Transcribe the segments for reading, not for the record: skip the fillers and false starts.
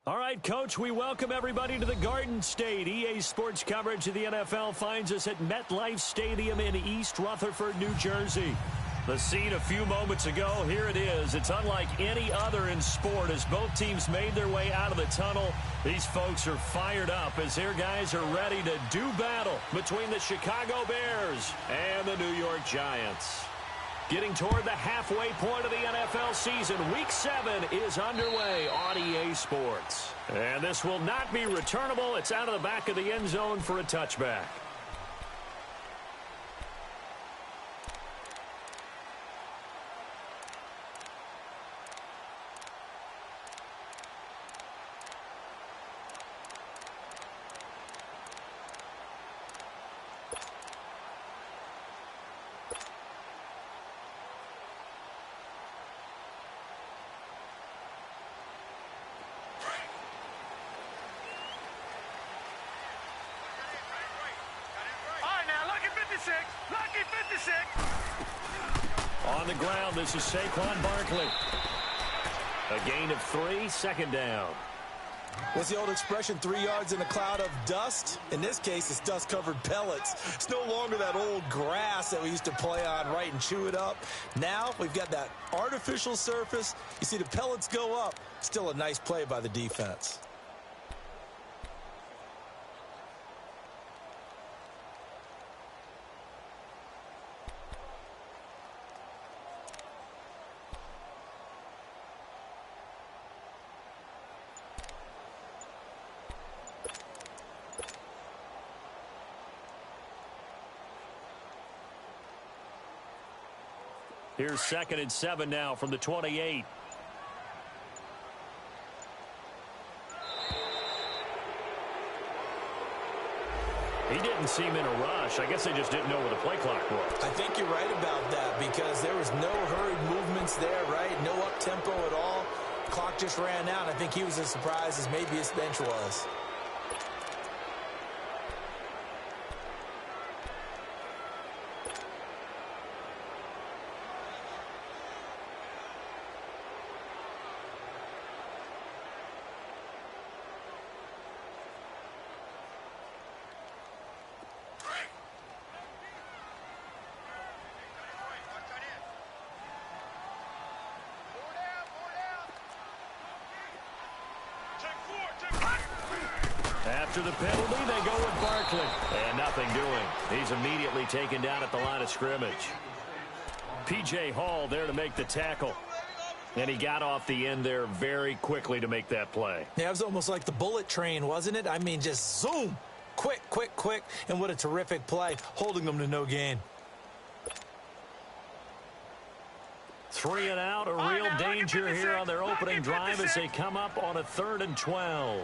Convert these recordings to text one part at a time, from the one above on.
All right, Coach, we welcome everybody to the Garden State. EA Sports coverage of the NFL finds us at MetLife Stadium in East Rutherford, New Jersey. The scene a few moments ago, here it is. It's unlike any other in sport as both teams made their way out of the tunnel. These folks are fired up as their guys are ready to do battle between the Chicago Bears and the New York Giants. Getting toward the halfway point of the NFL season, Week 7 is underway on EA Sports. And this will not be returnable. It's out of the back of the end zone for a touchback. Lucky 56. On the ground, this is Saquon Barkley. A gain of 3, second down. What's the old expression, 3 yards in a cloud of dust? In this case, it's dust-covered pellets. It's no longer that old grass that we used to play on, right, and chew it up. Now we've got that artificial surface. You see the pellets go up. Still a nice play by the defense. Here's 2nd and 7 now from the 28. He didn't seem in a rush. I guess they just didn't know where the play clock was. I think you're right about that because there was no hurried movements there, right? No up-tempo at all. Clock just ran out. I think he was as surprised as maybe his bench was. After the penalty, they go with Barkley. And nothing doing. He's immediately taken down at the line of scrimmage. P.J. Hall there to make the tackle. And he got off the end there very quickly to make that play. Yeah, it was almost like the bullet train, wasn't it? I mean, just zoom. Quick, quick, quick. And what a terrific play, holding them to no gain. 3 and out, a real danger here on their opening drive as they come up on a 3rd and 12.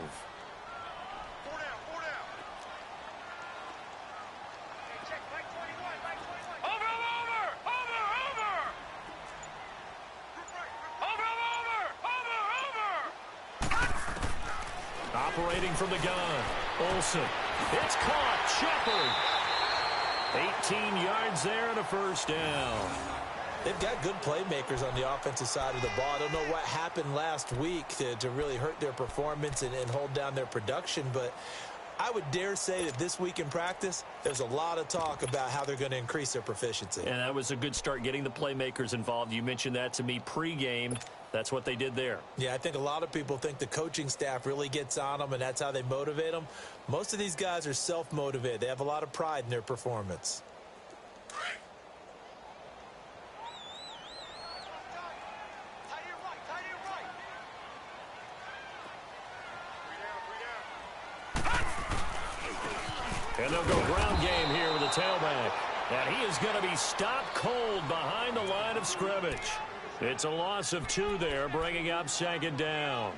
Operating from the gun, Olsen. It's caught, Shepard. 18 yards there and a first down. They've got good playmakers on the offensive side of the ball. I don't know what happened last week to really hurt their performance and hold down their production, but I would dare say that this week in practice, there's a lot of talk about how they're going to increase their proficiency. And that was a good start getting the playmakers involved. You mentioned that to me pregame. That's what they did there. Yeah, I think a lot of people think the coaching staff really gets on them, and that's how they motivate them. Most of these guys are self-motivated. They have a lot of pride in their performance. And they'll go ground game here with a tailback. And he is going to be stopped cold behind the line of scrimmage. It's a loss of 2 there, bringing up 2nd down.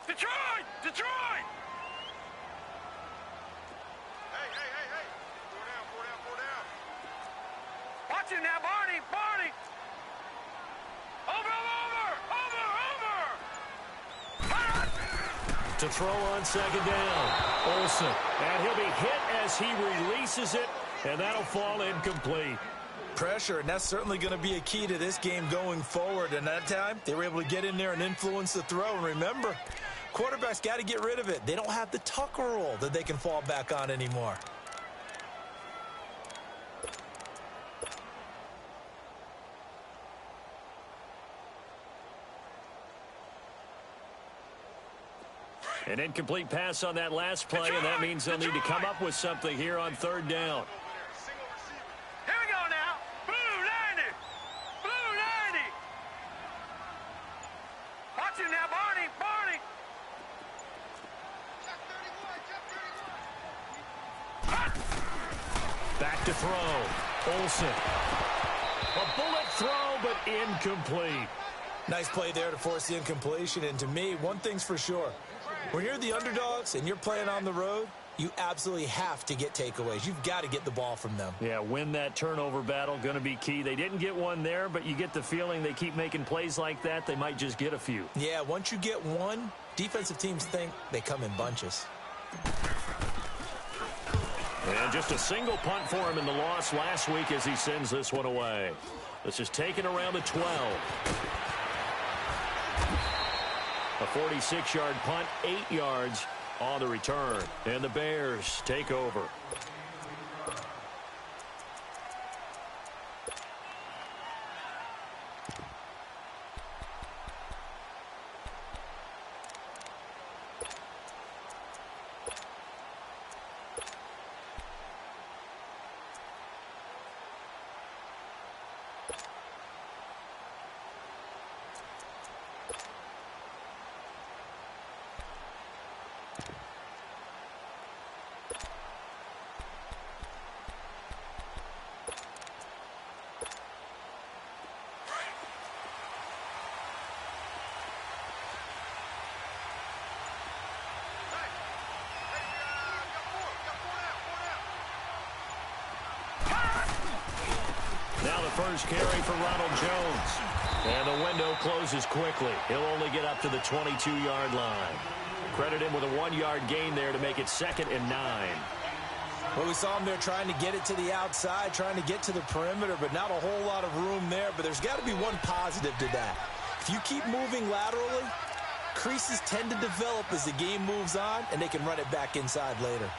Detroit! Detroit! Watch it now, Barney! Barney! Over! To throw on second down, Olsen. And he'll be hit as he releases it, and that'll fall incomplete. Pressure, and that's certainly going to be a key to this game going forward. And that time, they were able to get in there and influence the throw. And remember, quarterbacks got to get rid of it. They don't have the Tucker rule that they can fall back on anymore. An incomplete pass on that last play, and that means they'll need to come up with something here on third down. Here we go now. Blue 90. Blue 90. Watch it now, Barney. Barney. Back to throw. Olsen. A bullet throw, but incomplete. Nice play there to force the incompletion. And to me, one thing's for sure. When you're the underdogs and you're playing on the road, you absolutely have to get takeaways. You've got to get the ball from them. Yeah, win that turnover battle, going to be key. They didn't get one there, but you get the feeling they keep making plays like that, they might just get a few. Yeah, once you get one, defensive teams think they come in bunches. And just a single punt for him in the loss last week as he sends this one away. This is taken around the 12. A 46-yard punt, 8 yards on the return. And the Bears take over. Now the first carry for Ronald Jones. And the window closes quickly. He'll only get up to the 22-yard line. Credit him with a 1-yard gain there to make it 2nd and 9. Well, we saw him there trying to get it to the outside, trying to get to the perimeter, but not a whole lot of room there. But there's got to be one positive to that. If you keep moving laterally, creases tend to develop as the game moves on, and they can run it back inside later.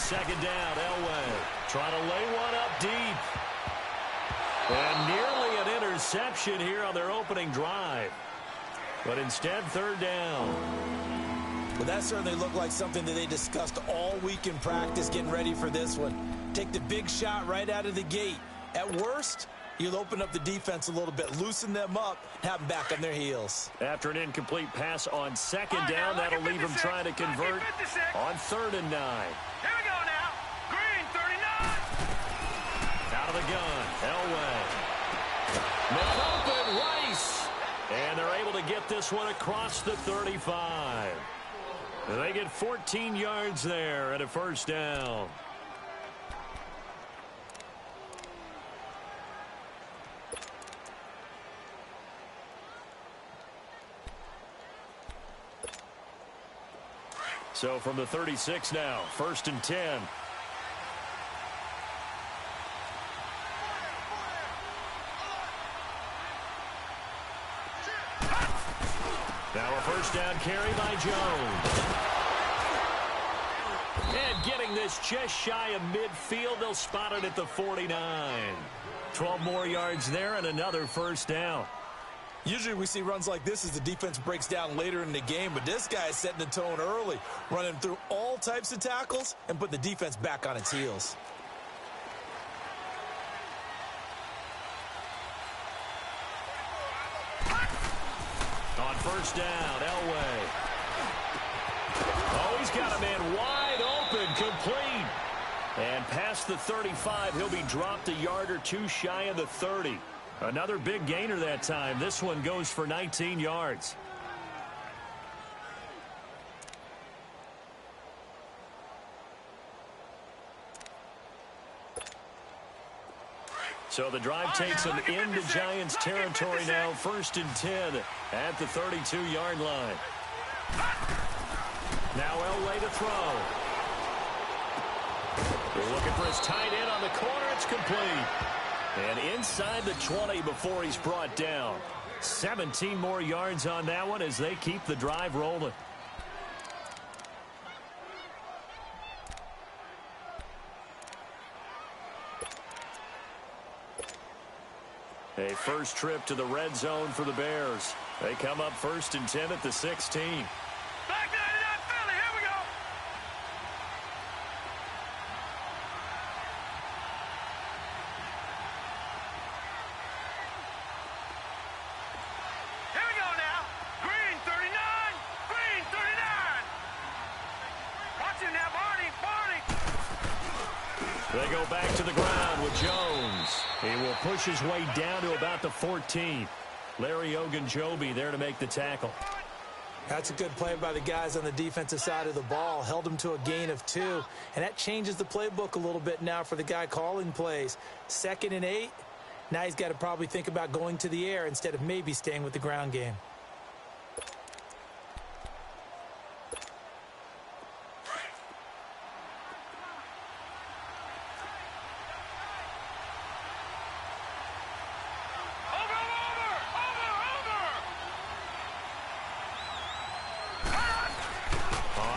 Second down, Elway trying to lay one up deep. And nearly an interception here on their opening drive. But instead, third down. Well, that certainly looked like something that they discussed all week in practice getting ready for this one. Take the big shot right out of the gate. At worst, you'll open up the defense a little bit, loosen them up, have them back on their heels. After an incomplete pass on second down, that'll leave them trying to convert on 3rd and 9. Here we go now. Green 39. Out of the gun, Elway. McOpen, Rice. And they're able to get this one across the 35. And they get 14 yards there at a first down. So from the 36 now, 1st and 10. Now a first down carry by Jones. And getting this just shy of midfield, they'll spot it at the 49. 12 more yards there and another first down. Usually we see runs like this as the defense breaks down later in the game, but this guy is setting the tone early, running through all types of tackles and putting the defense back on its heels. On first down, Elway. Oh, he's got a man wide open, complete. And past the 35, he'll be dropped a yard or two shy of the 30. Another big gainer that time. This one goes for 19 yards. So the drive takes them into Giants territory now. 1st and 10 at the 32-yard line. Now Elway to throw. They're looking for his tight end on the corner. It's complete. And inside the 20 before he's brought down. 17 more yards on that one as they keep the drive rolling. A first trip to the red zone for the Bears. They come up 1st and 10 at the 16. Back 99 Philly, here we go. Here we go now. Green 39. Green 39. Watch him now, Barney. Barney. They go back to the ground with Jones. He will push his way down to about the 14. Larry Ogunjobi there to make the tackle. That's a good play by the guys on the defensive side of the ball. Held him to a gain of 2. And that changes the playbook a little bit now for the guy calling plays. 2nd and 8. Now he's got to probably think about going to the air instead of maybe staying with the ground game.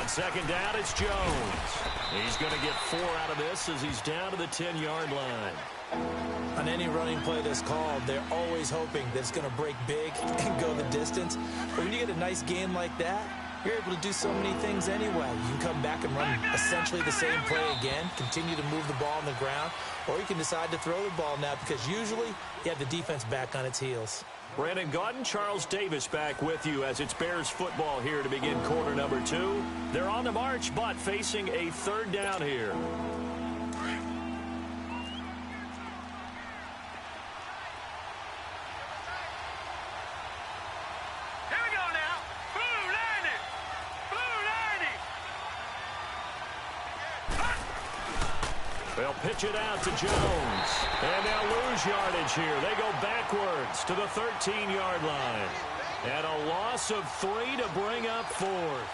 Second down, it's Jones. He's going to get 4 out of this as he's down to the 10-yard line. On any running play that's called, they're always hoping that it's going to break big and go the distance. But when you get a nice game like that, you're able to do so many things anyway. You can come back and run essentially the same play again, continue to move the ball on the ground, or you can decide to throw the ball now because usually you have the defense back on its heels. Brandon Gaudin, Charles Davis back with you as it's Bears football here to begin quarter number 2. They're on the march, but facing a 3rd down here. Here we go now. Blue 90. Blue 90. They'll pitch it out to Jones. And they'll lose yardage here. They go backwards to the 13-yard line. And a loss of 3 to bring up 4th.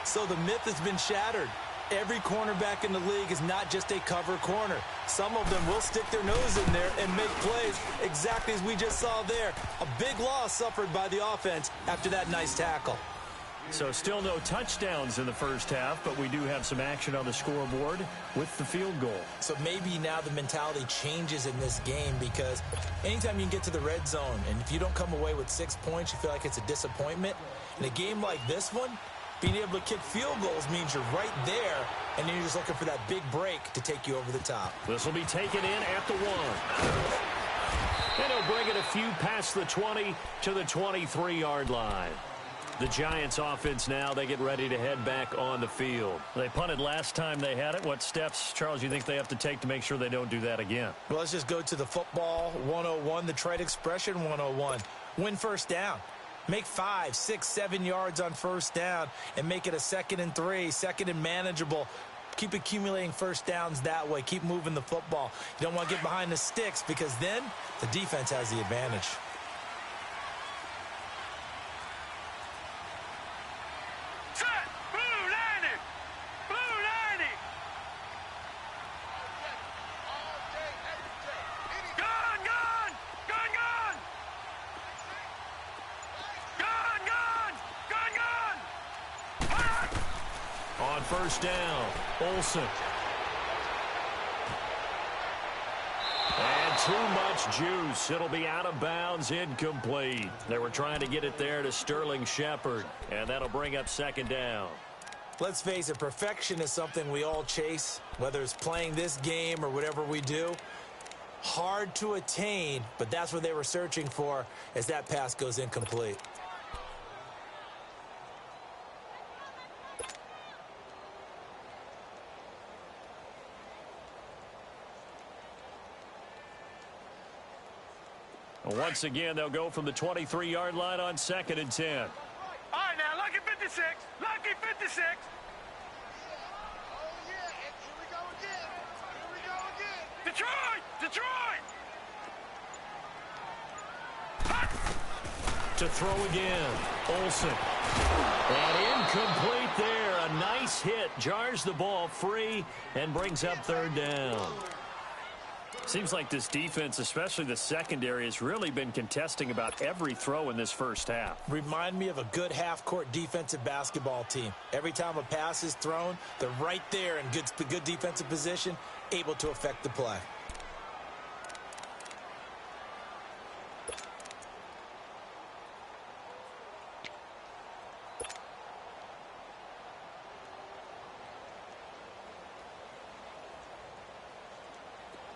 So the myth has been shattered. Every cornerback in the league is not just a cover corner. Some of them will stick their nose in there and make plays exactly as we just saw there. A big loss suffered by the offense after that nice tackle. So still no touchdowns in the first half, but we do have some action on the scoreboard with the field goal. So maybe now the mentality changes in this game because anytime you can get to the red zone and if you don't come away with 6 points, you feel like it's a disappointment. In a game like this one, being able to kick field goals means you're right there, and then you're just looking for that big break to take you over the top. This will be taken in at the 1. And he'll bring it a few past the 20 to the 23-yard line. The Giants offense now, they get ready to head back on the field. They punted last time they had it. What steps, Charles, you think they have to take to make sure they don't do that again? Well, let's just go to the football 101, the trade expression 101. Win first down. Make 5, 6, 7 yards on first down and make it a 2nd and 3, 2nd and manageable. Keep accumulating first downs that way. Keep moving the football. You don't want to get behind the sticks because then the defense has the advantage. Set. Blue 90. Blue 90. Gun, gun. Gun, gun. Gun, gun. Gun, gun. Fire. On first down, Olsen. And too much juice. It'll be out of bounds, incomplete. They were trying to get it there to Sterling Shepard, and that'll bring up 2nd down. Let's face it, perfection is something we all chase, whether it's playing this game or whatever we do. Hard to attain, but that's what they were searching for as that pass goes incomplete. Once again, they'll go from the 23-yard line on 2nd and 10. All right, now, lucky 56. Lucky 56. Detroit! Detroit! To throw again, Olsen. And incomplete there. A nice hit. Jars the ball free and brings up 3rd down. Seems like this defense, especially the secondary, has really been contesting about every throw in this first half. Remind me of a good half-court defensive basketball team. Every time a pass is thrown, they're right there in good defensive position, able to affect the play.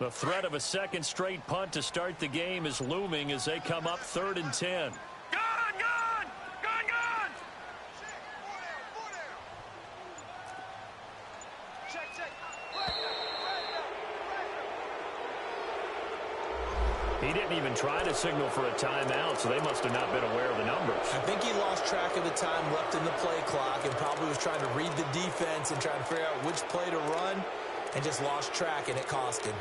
The threat of a second straight punt to start the game is looming as they come up 3rd and 10. Gun! Gun! Gun! Gun! He didn't even try to signal for a timeout, so they must have not been aware of the numbers. I think he lost track of the time left in the play clock and probably was trying to read the defense and trying to figure out which play to run and just lost track, and it cost him.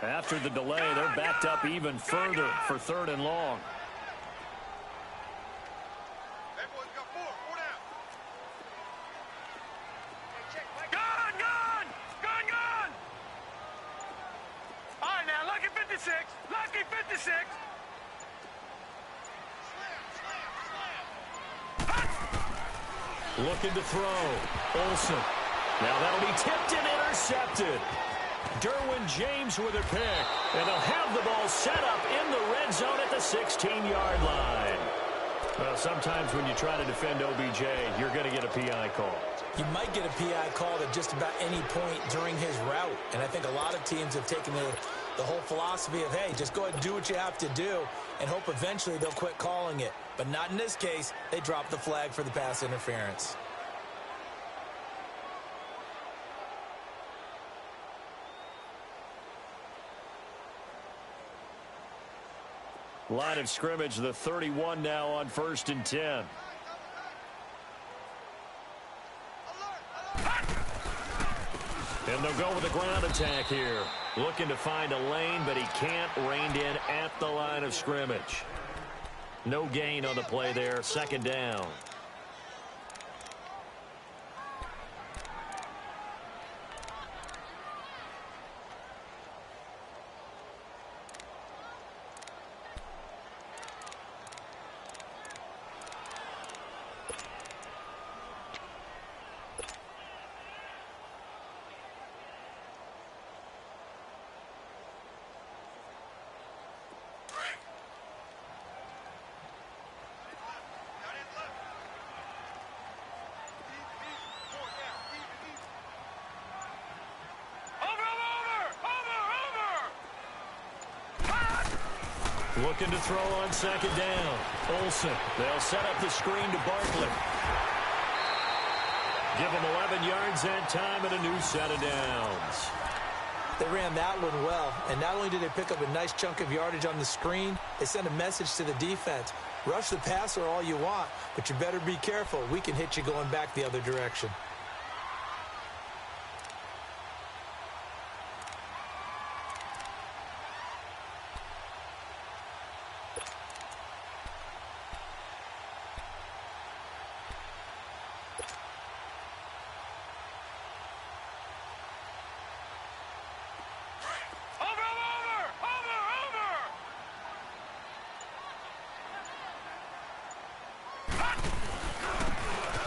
After the delay, they're backed up even further for 3rd and long. Gun! Gun! Gun! Gun! All right, now, lucky 56. Lucky 56. Looking to throw. Olsen. Now that'll be tipped and intercepted. Derwin James with a pick. And they'll have the ball set up in the red zone at the 16-yard line. Well, sometimes when you try to defend OBJ, you're going to get a PI call. You might get a PI called at just about any point during his route. And I think a lot of teams have taken the whole philosophy of, hey, just go ahead and do what you have to do and hope eventually they'll quit calling it. But not in this case. They dropped the flag for the pass interference. Line of scrimmage, the 31 now on 1st and 10. And they'll go with a ground attack here. Looking to find a lane, but he can't. Reined in at the line of scrimmage. No gain on the play there. 2nd down. Looking to throw on 2nd down. Olsen. They'll set up the screen to Barkley. Give him 11 yards that time and a new set of downs. They ran that one well, and not only did they pick up a nice chunk of yardage on the screen, they sent a message to the defense. Rush the passer all you want, but you better be careful. We can hit you going back the other direction.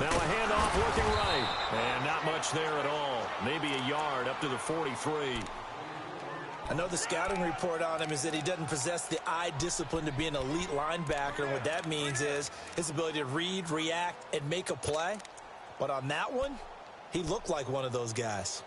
Now a handoff looking right. And not much there at all. Maybe a yard up to the 43. I know the scouting report on him is that he doesn't possess the eye discipline to be an elite linebacker. And what that means is his ability to read, react, and make a play. But on that one, he looked like one of those guys.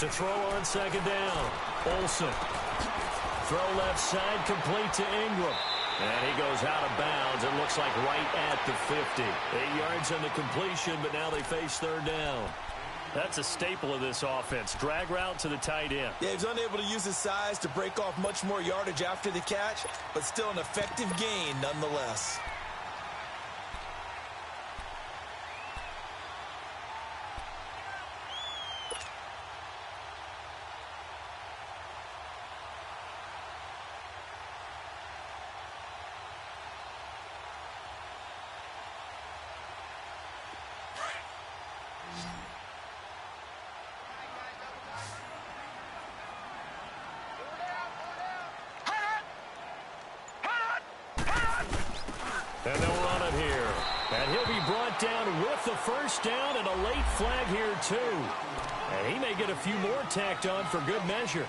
To throw on second down. Olsen. Throw left side, complete to Ingram. And he goes out of bounds. It looks like right at the 50. 8 yards on the completion, but now they face third down. That's a staple of this offense. Drag route to the tight end. Yeah, he's unable to use his size to break off much more yardage after the catch, but still an effective gain nonetheless. And they'll run it here. And he'll be brought down with the first down and a late flag here, too. And he may get a few more tacked on for good measure.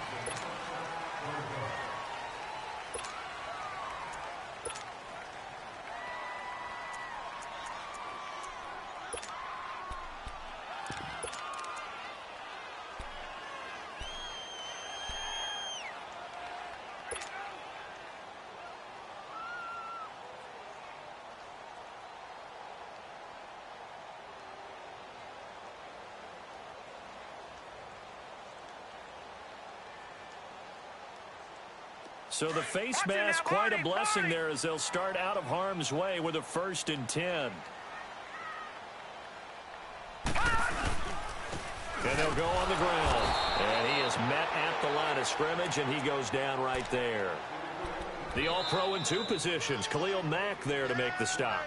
So the face mask, quite a blessing there as they'll start out of harm's way with a 1st and 10. And they'll go on the ground. And he is met at the line of scrimmage, and he goes down right there. The All-Pro in 2 positions. Khalil Mack there to make the stop.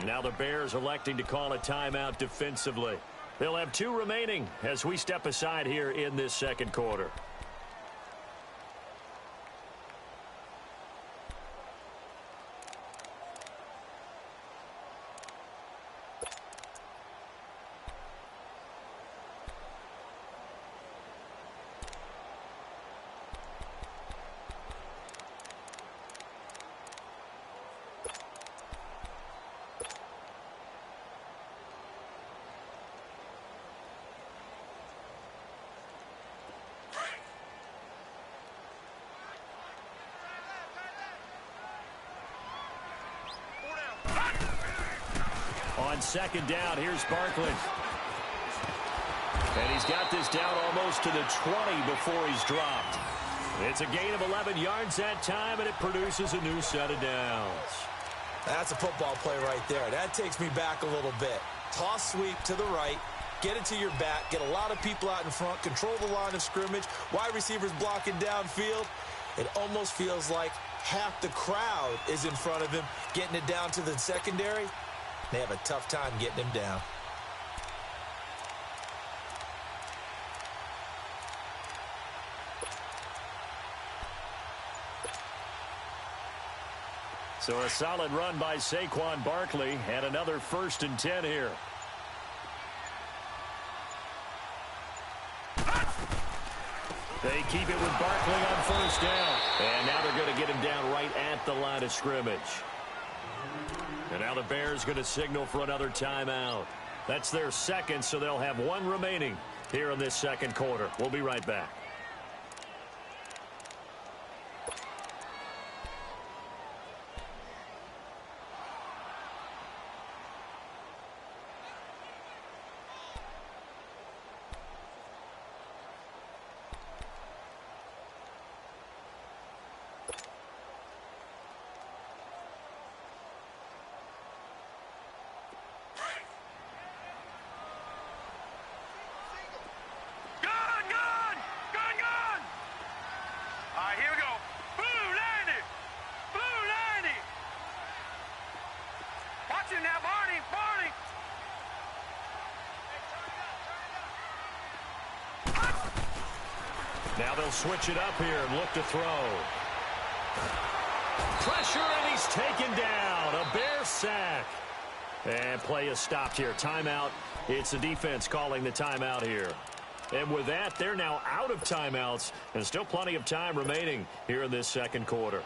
Now the Bears electing to call a timeout defensively. They'll have 2 remaining as we step aside here in this second quarter. On second down, here's Barkley. And he's got this down almost to the 20 before he's dropped. It's a gain of 11 yards that time, and it produces a new set of downs. That's a football play right there. That takes me back a little bit. Toss sweep to the right. Get it to your back. Get a lot of people out in front. Control the line of scrimmage. Wide receivers blocking downfield. It almost feels like half the crowd is in front of him, getting it down to the secondary. They have a tough time getting him down. So a solid run by Saquon Barkley and another 1st and 10 here. They keep it with Barkley on 1st down. And now they're going to get him down right at the line of scrimmage. And now the Bears going to signal for another timeout. That's their second, so they'll have 1 remaining here in this second quarter. We'll be right back. Now they'll switch it up here and look to throw. Pressure, and he's taken down. A Bear sack. And play is stopped here. Timeout. It's the defense calling the timeout here. And with that, they're now out of timeouts, and still plenty of time remaining here in this second quarter.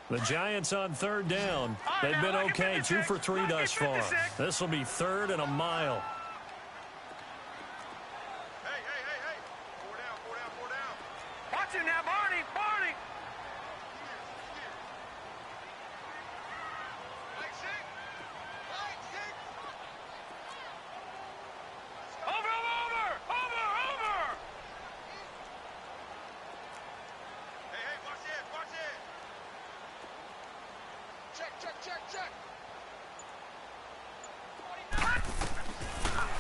The Giants on third down. They've been okay, 2 for 3 thus far. This will be 3rd and a mile. Hey. 4 down. Watch it now, Barney. Leg six. Over. Hey, watch it. Check.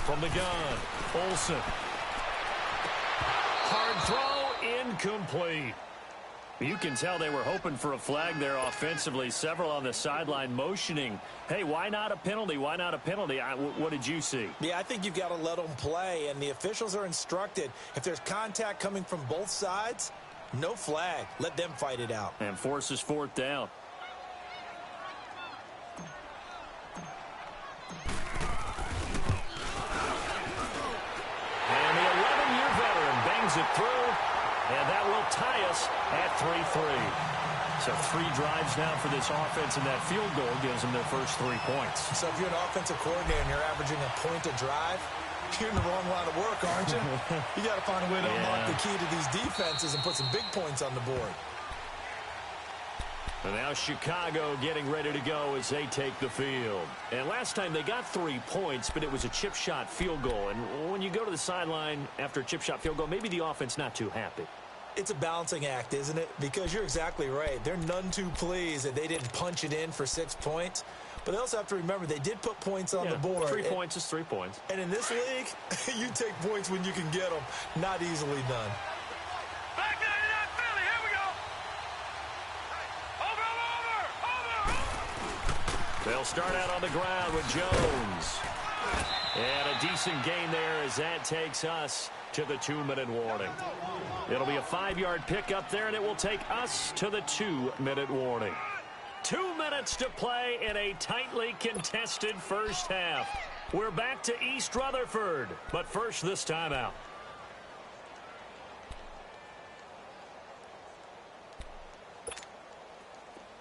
From the gun, Olsen. Hard throw, incomplete. You can tell they were hoping for a flag there offensively. Several on the sideline motioning, hey, why not a penalty? What did you see? Yeah, I think you've got to let them play, and the officials are instructed. If there's contact coming from both sides, no flag. Let them fight it out. And forces 4th down. It through, and that will tie us at 3-3. So 3 drives now for this offense, and that field goal gives them their first 3 points. So if you're an offensive coordinator and you're averaging a point a drive, you're in the wrong line of work, aren't you? You got to find a way to unlock the key to these defenses and put some big points on the board. And now Chicago getting ready to go as they take the field. And last time they got 3 points, but it was a chip shot field goal. And when you go to the sideline after a chip shot field goal, maybe the offense not too happy. It's a balancing act, isn't it? Because you're exactly right. They're none too pleased that they didn't punch it in for 6 points. But they also have to remember they did put points on the board. 3 points is 3 points. And in this league, you take points when you can get them. Not easily done. Back 99 Philly, here we go. Over. They'll start out on the ground with Jones. And a decent gain there as that takes us to the 2-minute warning. It'll be a 5-yard pickup there, and it will take us to the 2-minute warning. 2 minutes to play in a tightly contested first half. We're back to East Rutherford, but first this timeout.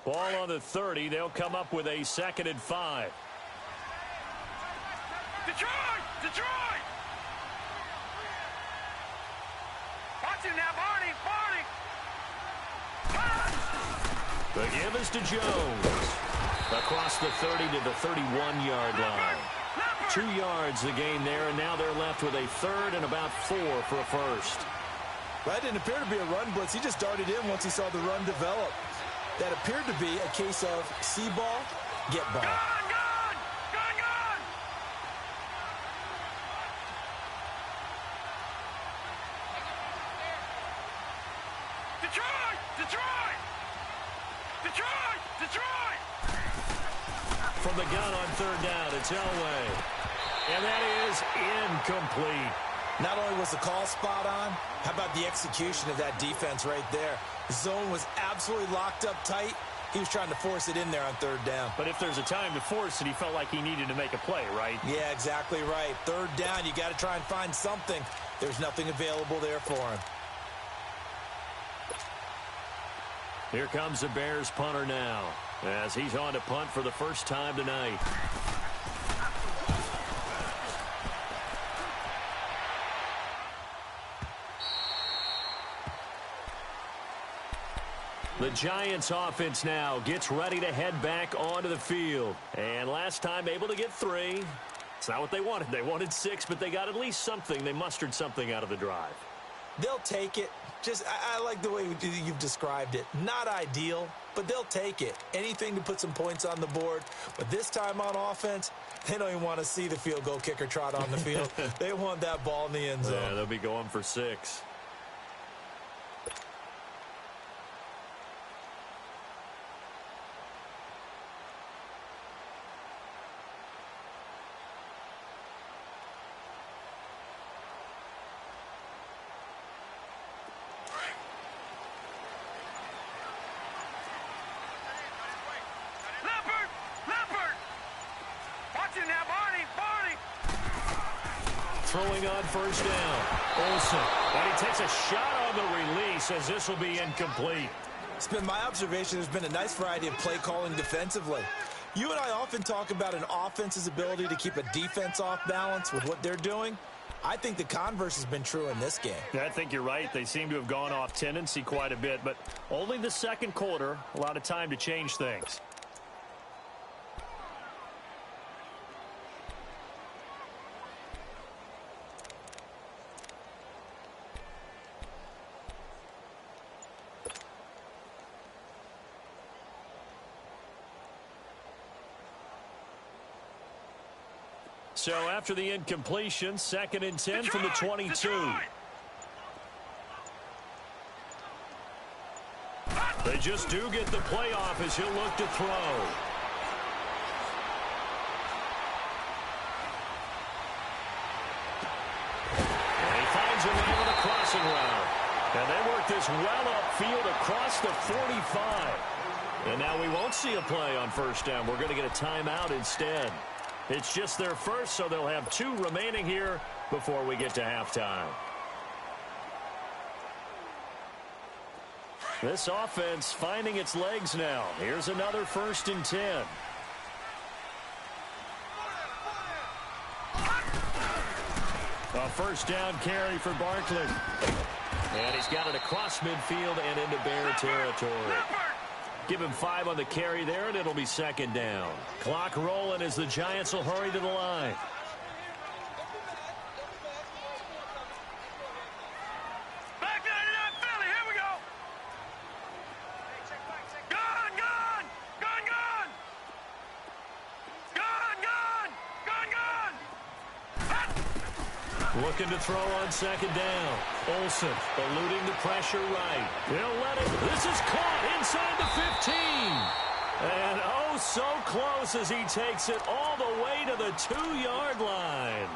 Ball on the 30. They'll come up with a 2nd and 5. Detroit! Watch it now, Barney! The give is to Jones. Across the 30 to the 31-yard line. 2 yards the gain there, and now they're left with a 3rd and about 4 for a first. That didn't appear to be a run blitz. He just darted in once he saw the run develop. That appeared to be a case of see ball, get ball. Gone! Detroit! From the gun on 3rd down, it's Elway. And that is incomplete. Not only was the call spot on, how about the execution of that defense right there? The zone was absolutely locked up tight. He was trying to force it in there on 3rd down. But if there's a time to force it, he felt like he needed to make a play, right? Yeah, exactly right. 3rd down, you got to try and find something. There's nothing available there for him. Here comes the Bears punter now, as he's on to punt for the first time tonight. The Giants offense now gets ready to head back onto the field. And last time able to get 3. It's not what they wanted. They wanted 6, but they got at least something. They mustered something out of the drive. They'll take it. I like the way you've described it. Not ideal, but they'll take it. Anything to put some points on the board. But this time on offense, they don't even want to see the field goal kicker trot on the field. They want that ball in the end zone. Yeah, they'll be going for 6. Throwing on 1st down. Olsen. And he takes a shot on the release as this will be incomplete. It's been my observation there's been a nice variety of play calling defensively. You and I often talk about an offense's ability to keep a defense off balance with what they're doing. I think the converse has been true in this game. Yeah, I think you're right. They seem to have gone off tendency quite a bit, but only the second quarter, a lot of time to change things. So after the incompletion, 2nd and 10 from the 22. They just do get the playoff as he'll look to throw. And he finds a man with a crossing route. And they work this well upfield across the 45. And now we won't see a play on first down. We're going to get a timeout instead. It's just their first, so they'll have 2 remaining here before we get to halftime. This offense finding its legs now. Here's another 1st and 10. A first down carry for Barkley. And he's got it across midfield and into Bear territory. Give him 5 on the carry there, and it'll be 2nd down. Clock rolling as the Giants will hurry to the line. Back 99 Philly, here we go. Gone, gone, gone, gone. Gone, gone, gone, gone. Looking to throw on 2nd down. Olsen eluding the pressure right. He'll let it. This is caught inside the 15. And oh, so close as he takes it all the way to the 2-yard line.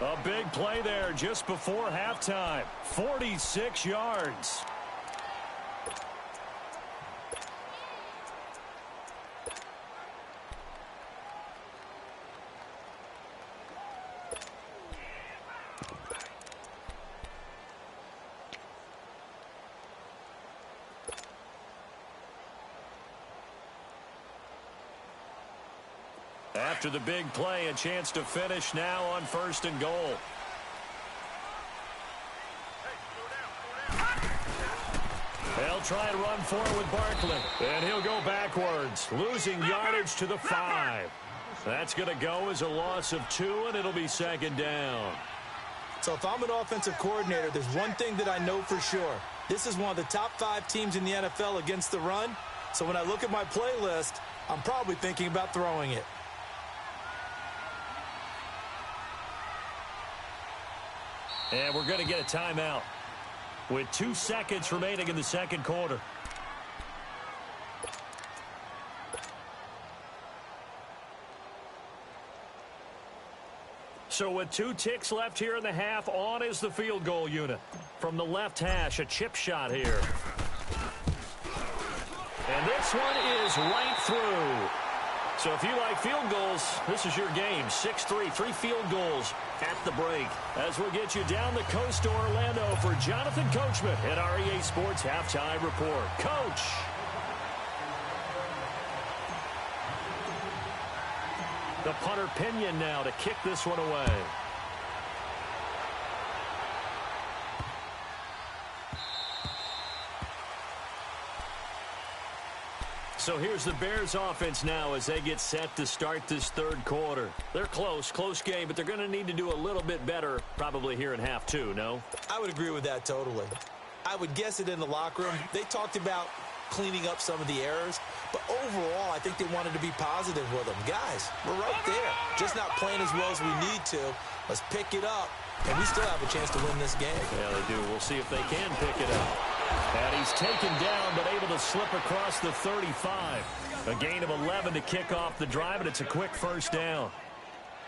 A big play there just before halftime. 46 yards. After the big play, a chance to finish now on 1st and goal. They'll try and run forward with Barkley. And he'll go backwards, losing yardage to the 5. That's going to go as a loss of 2, and it'll be 2nd down. So if I'm an offensive coordinator, there's one thing that I know for sure. This is one of the top 5 teams in the NFL against the run. So when I look at my playlist, I'm probably thinking about throwing it. And we're going to get a timeout with 2 seconds remaining in the second quarter. So with 2 ticks left here in the half, on is the field goal unit. From the left hash, a chip shot here. And this one is right through. So if you like field goals, this is your game. 6-3, 3 field goals at the break. As we'll get you down the coast to Orlando for Jonathan Coachman at our EA Sports Halftime Report. Coach. The punter Pinion now to kick this one away. So here's the Bears offense now as they get set to start this third quarter. They're close game, but they're going to need to do a little bit better probably here in half 2, no? I would agree with that totally. I would guess it in the locker room. They talked about cleaning up some of the errors, but overall I think they wanted to be positive with them. Guys, we're right there. Just not playing as well as we need to. Let's pick it up, and we still have a chance to win this game. Yeah, they do. We'll see if they can pick it up. And he's taken down, but able to slip across the 35. A gain of 11 to kick off the drive, and it's a quick first down.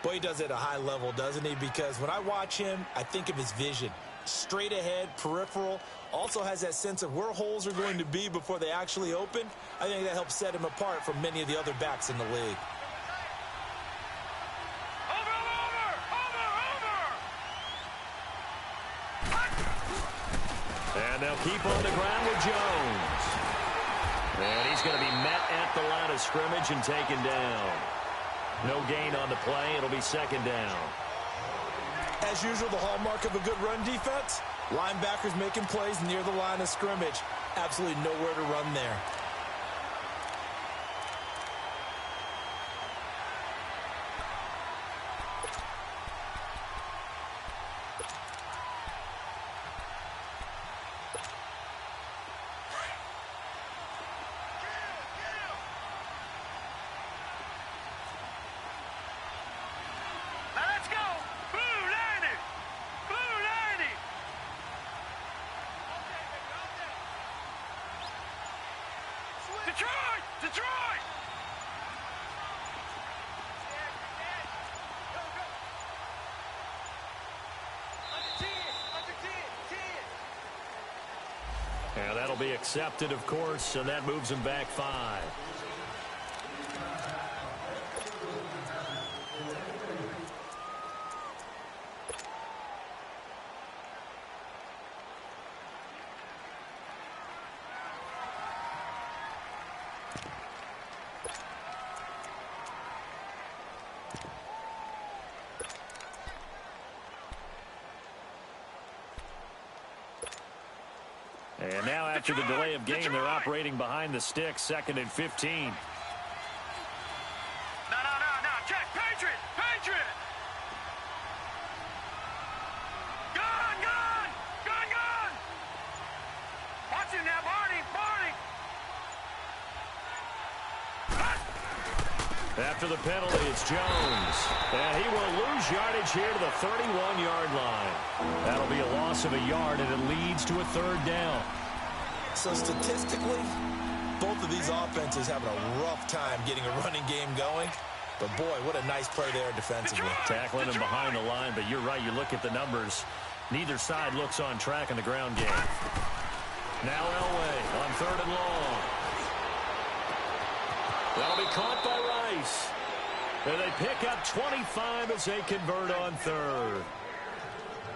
Boy, he does it at a high level, doesn't he? Because when I watch him, I think of his vision. Straight ahead, peripheral. Also has that sense of where holes are going to be before they actually open. I think that helps set him apart from many of the other backs in the league. And they'll keep on the ground with Jones. And he's going to be met at the line of scrimmage and taken down. No gain on the play. It'll be second down. As usual, the hallmark of a good run defense, linebackers making plays near the line of scrimmage. Absolutely nowhere to run there. Detroit! And that'll be accepted, of course, and that moves him back 5. And now after the delay of game, they're operating behind the sticks, 2nd and 15. No, check, Patriot! Gun! Watch him now, Barney! After the penalty, it's Jones. And he will lose yardage here to the 31-yard line. That'll be a loss of a yard, and it leads to a 3rd down. So statistically, both of these offenses having a rough time getting a running game going. But, boy, what a nice play there defensively. Tackling him behind the line, but you're right. You look at the numbers. Neither side looks on track in the ground game. Now Elway on 3rd and long. That'll be caught by Rice. And they pick up 25 as they convert on 3rd.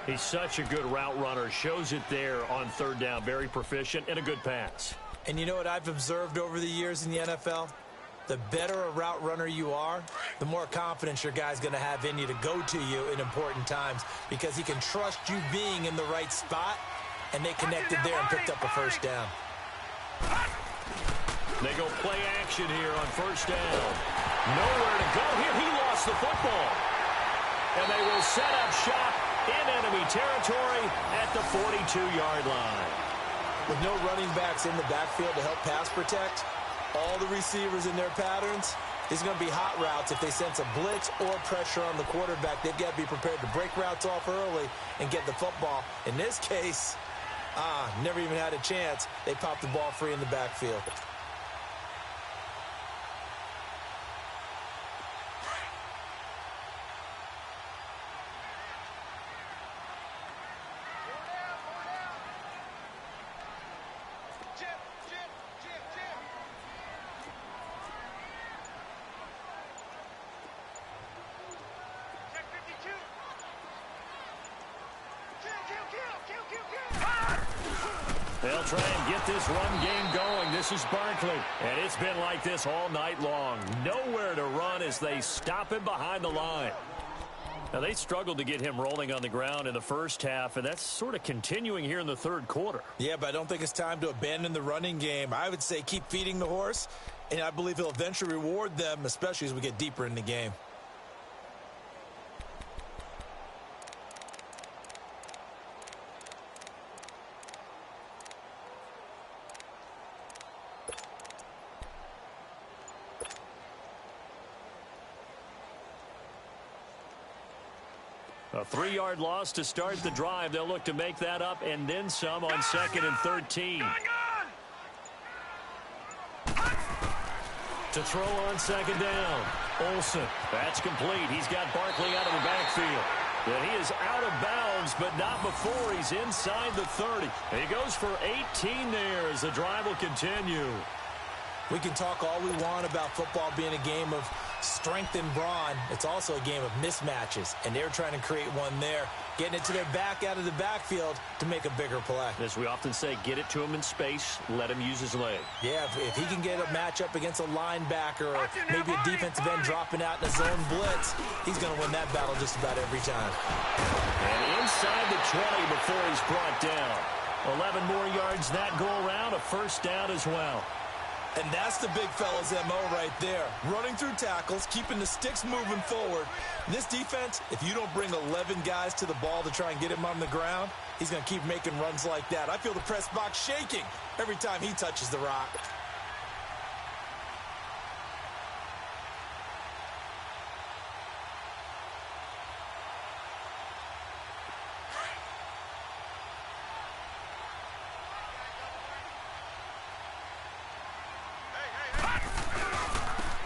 He's such a good route runner. Shows it there on 3rd down. Very proficient and a good pass. And you know what I've observed over the years in the NFL? The better a route runner you are, the more confidence your guy's going to have in you to go to you in important times because he can trust you being in the right spot, and they connected there and picked up a 1st down. They go play action here on 1st down. Nowhere to go here. He lost the football. And they will set up shop in enemy territory at the 42-yard line. With no running backs in the backfield to help pass protect, all the receivers in their patterns, these are going to be hot routes. If they sense a blitz or pressure on the quarterback, they've got to be prepared to break routes off early and get the football. In this case, never even had a chance. They popped the ball free in the backfield. They'll try and get this run game going. This is Barkley. And it's been like this all night long. Nowhere to run as they stop him behind the line. Now, they struggled to get him rolling on the ground in the first half, and that's sort of continuing here in the 3rd quarter. Yeah, but I don't think it's time to abandon the running game. I would say keep feeding the horse, and I believe he'll eventually reward them, especially as we get deeper in the game. A 3-yard loss to start the drive. They'll look to make that up and then some on 2nd and 13. To throw on 2nd down. Olsen. That's complete. He's got Barkley out of the backfield. And he is out of bounds, but not before he's inside the 30. And he goes for 18 there as the drive will continue. We can talk all we want about football being a game of strength and brawn. It's also a game of mismatches, and they're trying to create one there, getting it to their back out of the backfield to make a bigger play. As we often say, get it to him in space, let him use his leg. Yeah, if he can get a matchup against a linebacker or maybe a defensive end dropping out in a zone blitz, he's going to win that battle just about every time. And inside the 20 before he's brought down. 11 more yards that go around, a first down as well. And that's the big fella's MO right there. Running through tackles, keeping the sticks moving forward. This defense, if you don't bring 11 guys to the ball to try and get him on the ground, he's going to keep making runs like that. I feel the press box shaking every time he touches the rock.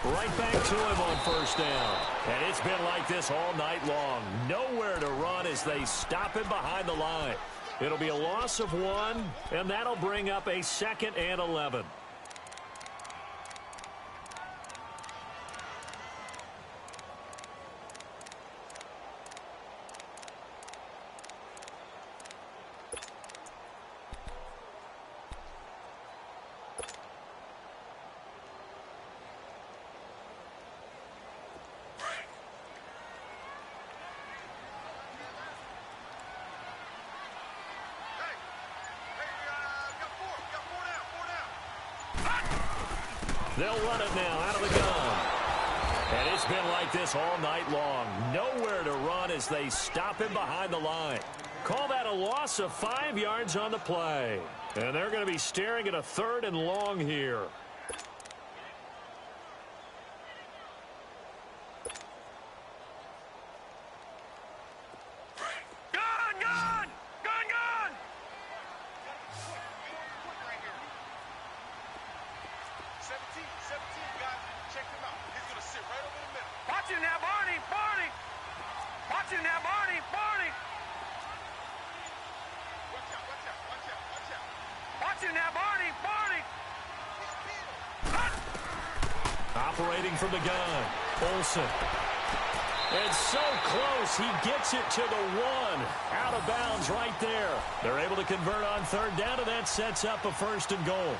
Right back to him on first down. And it's been like this all night long. Nowhere to run as they stop him behind the line. It'll be a loss of 1, and that'll bring up a 2nd and 11. They'll run it now out of the gun. And it's been like this all night long. Nowhere to run as they stop him behind the line. Call that a loss of 5 yards on the play. And they're going to be staring at a 3rd and long here. Operating from the gun, Olsen. And so close, he gets it to the 1. Out of bounds right there. They're able to convert on 3rd down, and that sets up a 1st and goal.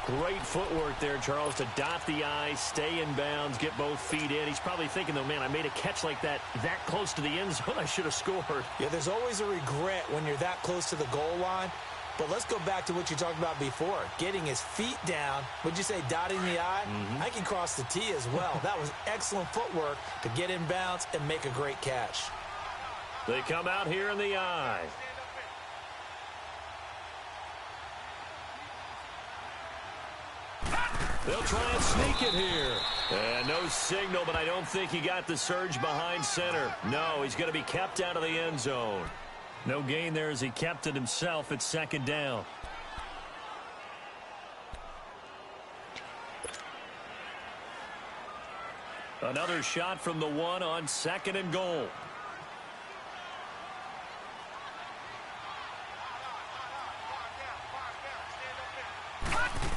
Great footwork there, Charles, to dot the I, stay in bounds, get both feet in. He's probably thinking, though, man, I made a catch like that close to the end zone. I should have scored. Yeah, there's always a regret when you're that close to the goal line. But let's go back to what you talked about before, getting his feet down. Would you say dotting the I? I can cross the T as well. That was excellent footwork to get in bounds and make a great catch. They come out here in the I. They'll try and sneak it here. And no signal, but I don't think he got the surge behind center. No, he's going to be kept out of the end zone. No gain there as he kept it himself at 2nd down. Another shot from the 1 on 2nd and goal.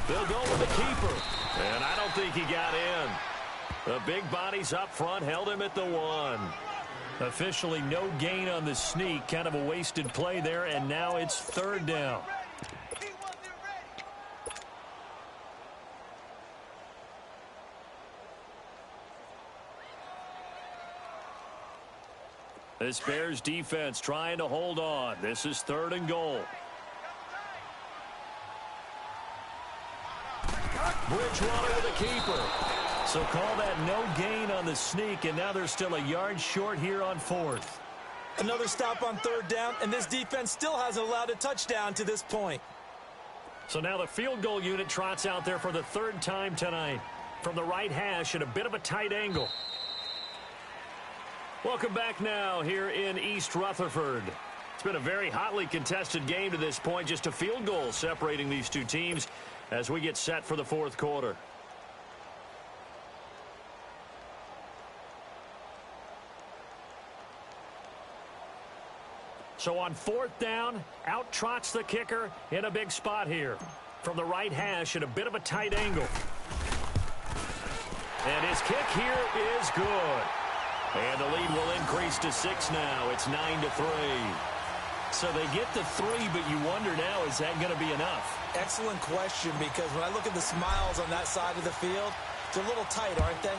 They'll go with the keeper. And I don't think he got in. The big bodies up front held him at the 1. Officially no gain on the sneak. Kind of a wasted play there, and now it's 3rd down. This Bears defense trying to hold on. This is 3rd and goal. Bridgewater with a keeper. So call that no gain on the sneak, and now they're still a yard short here on 4th. Another stop on 3rd down, and this defense still hasn't allowed a touchdown to this point. So now the field goal unit trots out there for the 3rd time tonight. From the right hash at a bit of a tight angle. Welcome back now here in East Rutherford. It's been a very hotly contested game to this point. Just a field goal separating these two teams as we get set for the 4th quarter. So on 4th down, out trots the kicker in a big spot here. From the right hash at a bit of a tight angle. And his kick here is good. And the lead will increase to 6 now. It's 9-3. So they get to 3, but you wonder now, is that going to be enough? Excellent question, because when I look at the smiles on that side of the field, they're a little tight, aren't they?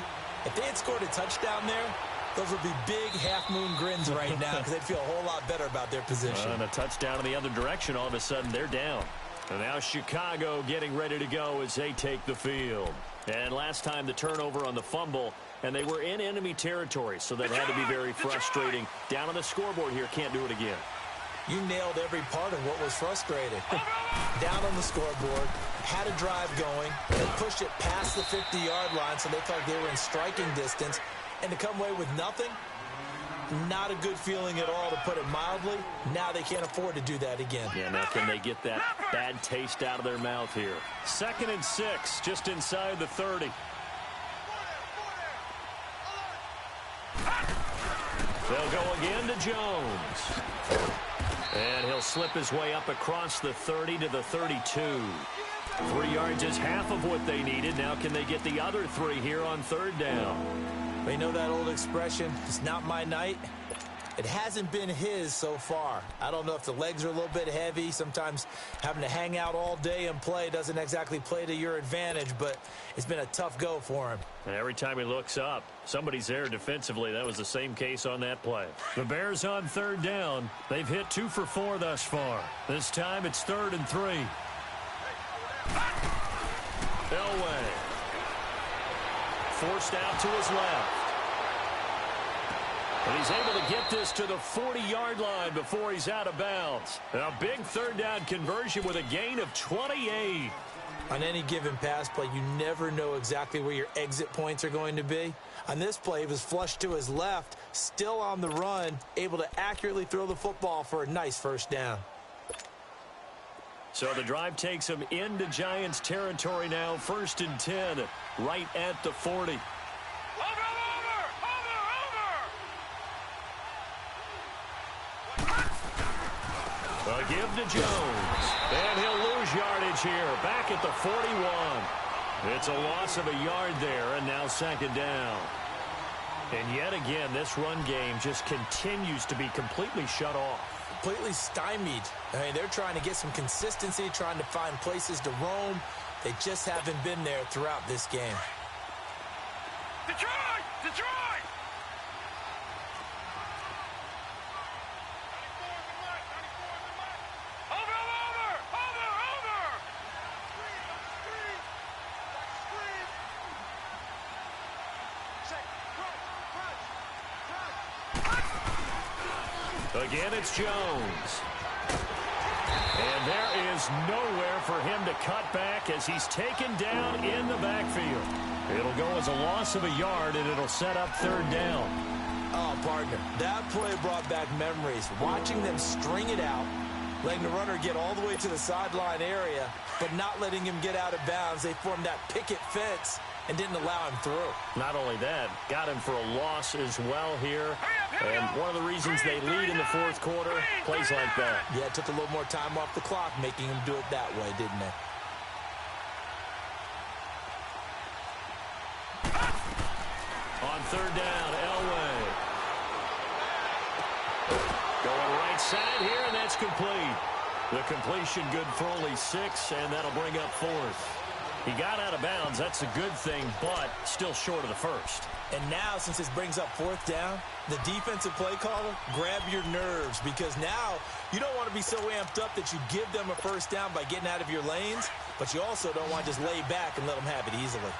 If they had scored a touchdown there, those would be big half-moon grins right now because they'd feel a whole lot better about their position. And a touchdown in the other direction, all of a sudden they're down. And now Chicago getting ready to go as they take the field. And last time the turnover on the fumble, and they were in enemy territory, so that had to be very frustrating. Down on the scoreboard here, can't do it again. You nailed every part of what was frustrating. Down on the scoreboard, had a drive going, and pushed it past the 50-yard line so they felt like they were in striking distance, and to come away with nothing, not a good feeling at all, to put it mildly. Now they can't afford to do that again. Yeah, now can they get that bad taste out of their mouth here? 2nd and 6, just inside the 30. They'll go again to Jones. And he'll slip his way up across the 30 to the 32. 3 yards is half of what they needed. Now can they get the other 3 here on 3rd down? They know that old expression, it's not my night. It hasn't been his so far. I don't know if the legs are a little bit heavy. Sometimes having to hang out all day and play doesn't exactly play to your advantage, but it's been a tough go for him. And every time he looks up, somebody's there defensively. That was the same case on that play. The Bears on 3rd down. They've hit 2 for 4 thus far. This time it's 3rd and 3. Elway. Forced out to his left. And he's able to get this to the 40-yard line before he's out of bounds. A big 3rd down conversion with a gain of 28. On any given pass play, you never know exactly where your exit points are going to be. On this play, he was flushed to his left, still on the run, able to accurately throw the football for a nice 1st down. So the drive takes him into Giants territory now. 1st and 10, right at the 40. A give to Jones. And he'll lose yardage here. Back at the 41. It's a loss of a yard there, and now 2nd down. And yet again, this run game just continues to be completely shut off. Completely stymied. I mean, they're trying to get some consistency, trying to find places to roam. They just haven't been there throughout this game. Detroit! Detroit! Again, it's Jones. And there is nowhere for him to cut back as he's taken down in the backfield. It'll go as a loss of a yard, and it'll set up 3rd down. Oh, partner, that play brought back memories. Watching them string it out, letting the runner get all the way to the sideline area, but not letting him get out of bounds. They formed that picket fence and didn't allow him through. Not only that, got him for a loss as well here. And one of the reasons they lead in the 4th quarter, plays like that. Yeah, it took a little more time off the clock, making him do it that way, didn't it? On 3rd down, Elway. Going right side here, and that's complete. The completion good for only 6, and that'll bring up 4th. He got out of bounds. That's a good thing, but still short of the 1st. And now, since this brings up 4th down, the defensive play caller, grab your nerves, because now you don't want to be so amped up that you give them a 1st down by getting out of your lanes, but you also don't want to just lay back and let them have it easily.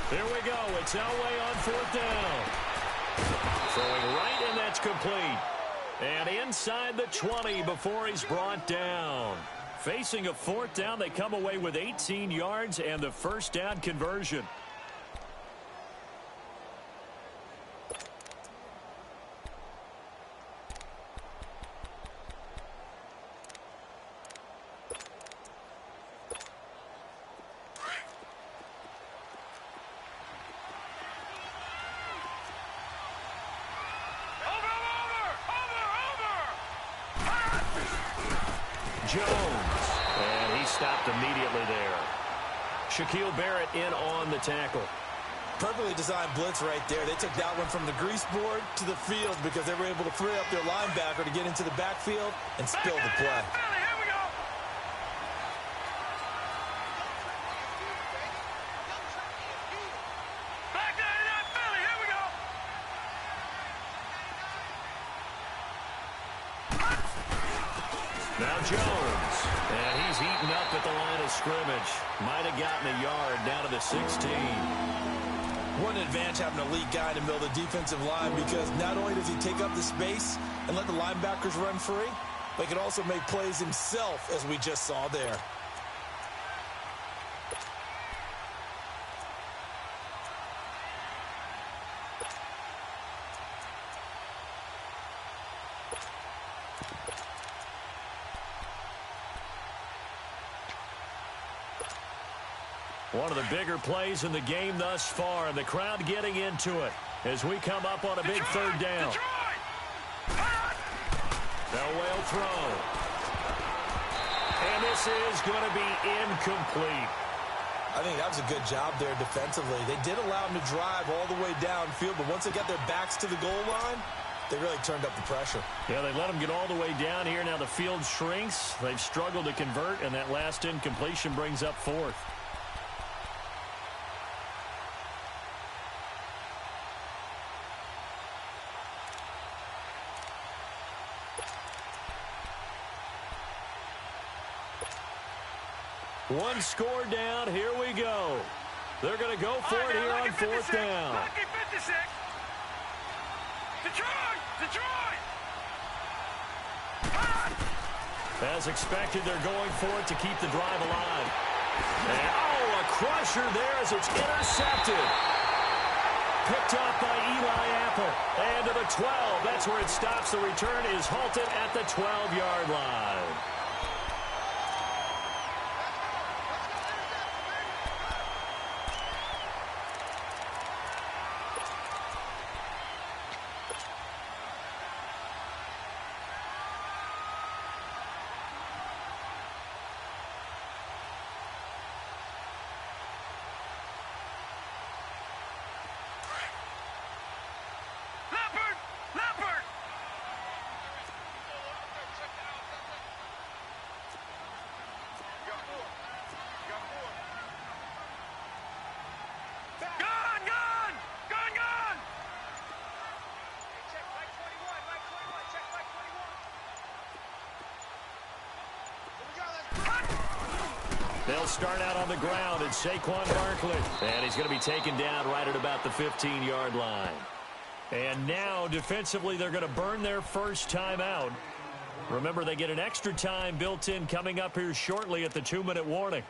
Here we go. It's Elway on 4th down. Throwing right, and that's complete. And inside the 20 before he's brought down. Facing a 4th down, they come away with 18 yards and the 1st down conversion. Jones. And he stopped immediately there. Shaquille Barrett in on the tackle. Perfectly designed blitz right there. They took that one from the grease board to the field because they were able to free up their linebacker to get into the backfield and spill the play. Here we go. Back there in that Philly. Here we go. Now Jones. And he's eaten up at the line of scrimmage. Might have gotten a yard down to the 16. What an advantage having an elite guy in the middle of the defensive line, because not only does he take up the space and let the linebackers run free, but he can also make plays himself, as we just saw there. One of the bigger plays in the game thus far, and the crowd getting into it as we come up on a big third down. Bellwell throw. And this is going to be incomplete. I think that was a good job there defensively. They did allow him to drive all the way downfield, but once they got their backs to the goal line, they really turned up the pressure. Yeah, they let them get all the way down here. Now the field shrinks. They've struggled to convert, and that last incompletion brings up fourth. One score down. Here we go. They're going to go for it here on fourth down. Lucky 56. Detroit! As expected, they're going for it to keep the drive alive. And, oh, a crusher there as it's intercepted. Picked off by Eli Apple. And to the 12. That's where it stops. The return is halted at the 12-yard line. Leopard! Gun! Check right 21, check right 21. They'll start out on the ground, and Saquon Barkley. And he's going to be taken down right at about the 15-yard line. And now, defensively, they're going to burn their first time out. Remember, they get an extra time built in coming up here shortly at the 2-minute warning.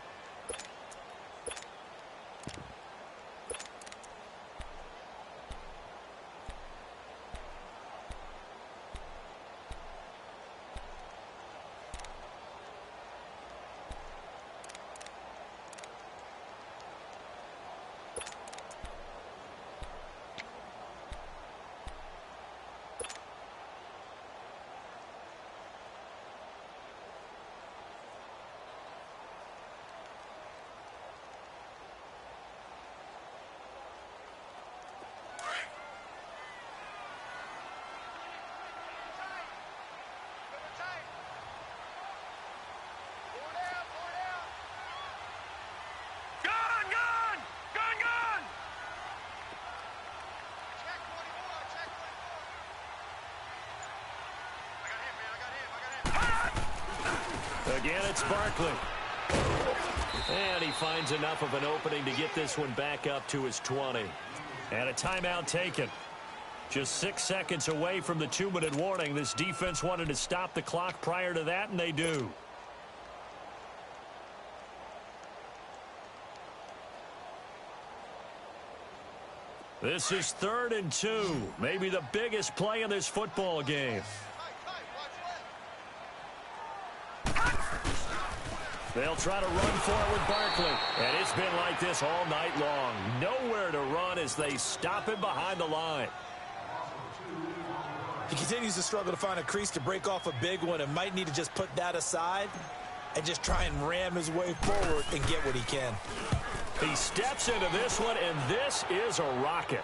Again, it's Barkley. And he finds enough of an opening to get this one back up to his 20. And a timeout taken. Just 6 seconds away from the 2-minute warning. This defense wanted to stop the clock prior to that, and they do. This is 3rd and 2. Maybe the biggest play in this football game. They'll try to run for it with Barkley. And it's been like this all night long. Nowhere to run as they stop him behind the line. He continues to struggle to find a crease to break off a big one and might need to just put that aside and just try and ram his way forward and get what he can. He steps into this one, and this is a rocket.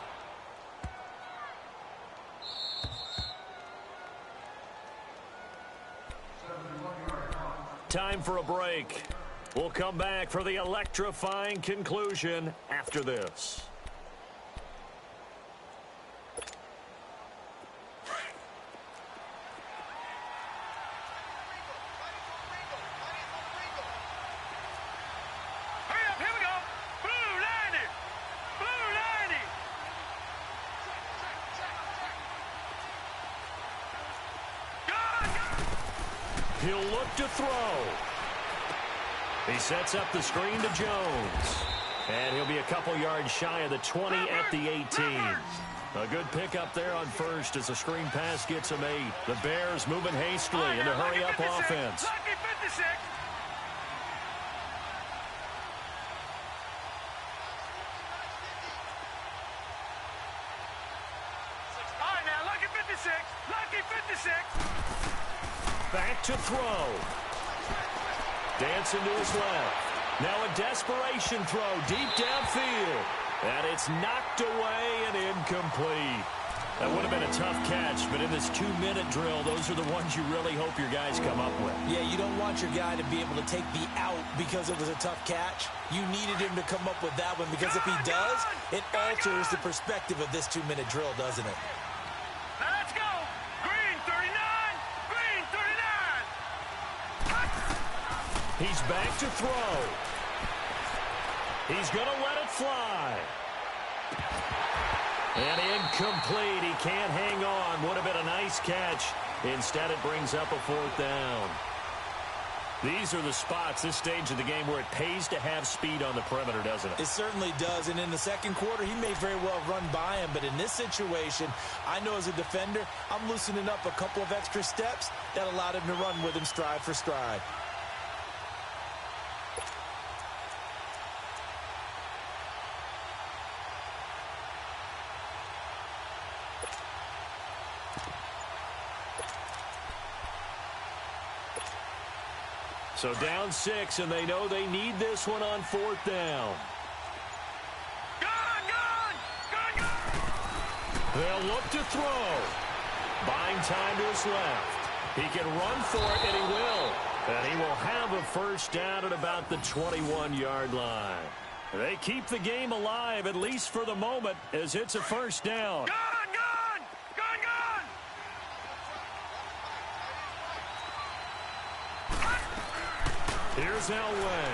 Time for a break. We'll come back for the electrifying conclusion after this. He'll look to throw. He sets up the screen to Jones. And he'll be a couple yards shy of the 20 at the 18. A good pickup there on first as the screen pass gets him 8. The Bears moving hastily in the hurry-up offense. Lucky 56. All right, now, lucky 56. Lucky 56. Back to throw. Dancing to his left. Now a desperation throw deep downfield. And it's knocked away and incomplete. That would have been a tough catch, but in this 2-minute drill, those are the ones you really hope your guys come up with. Yeah, you don't want your guy to be able to take the out because it was a tough catch. You needed him to come up with that one because if he does, it alters the perspective of this 2-minute drill, doesn't it? Now let's go. Green 39. Green 39. He's back to throw. He's going to let it fly. And incomplete. He can't hang on. Would have been a nice catch. Instead, it brings up a 4th down. These are the spots, this stage of the game, where it pays to have speed on the perimeter, doesn't it? It certainly does. And in the second quarter, he may very well run by him. But in this situation, I know as a defender, I'm loosening up a couple of extra steps that allowed him to run with him stride for stride. So down 6, and they know they need this one on 4th down. Gun! They'll look to throw. Buying time to his left. He can run for it, and he will. And he will have a 1st down at about the 21-yard line. They keep the game alive, at least for the moment, as it's a 1st down. Gun! Here's Elway.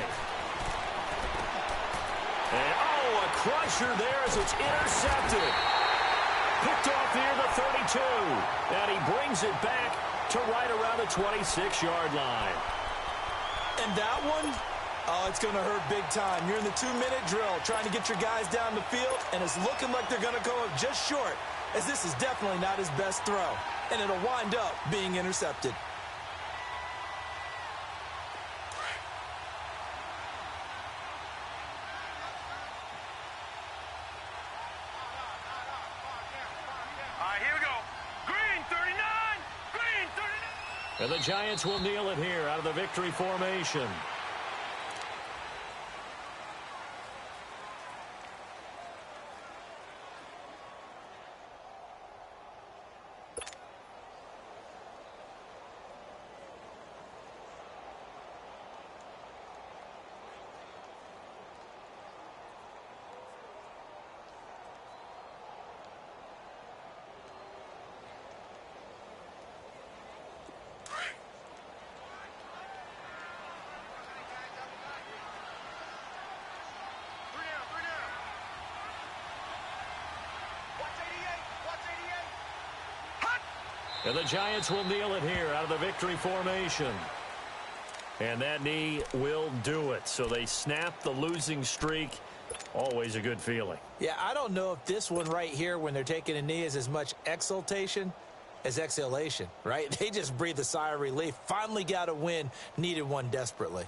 And, a crusher there as it's intercepted. Picked off near the 32. And he brings it back to right around the 26-yard line. And that one, it's going to hurt big time. You're in the 2-minute drill trying to get your guys down the field, and it's looking like they're going to go up just short, as this is definitely not his best throw. And it'll wind up being intercepted. And the Giants will kneel it here out of the victory formation. And the Giants will kneel it here out of the victory formation. And that knee will do it. So they snap the losing streak. Always a good feeling. Yeah, I don't know if this one right here, when they're taking a knee, is as much exultation as exhalation, right? They just breathe a sigh of relief. Finally got a win. Needed one desperately.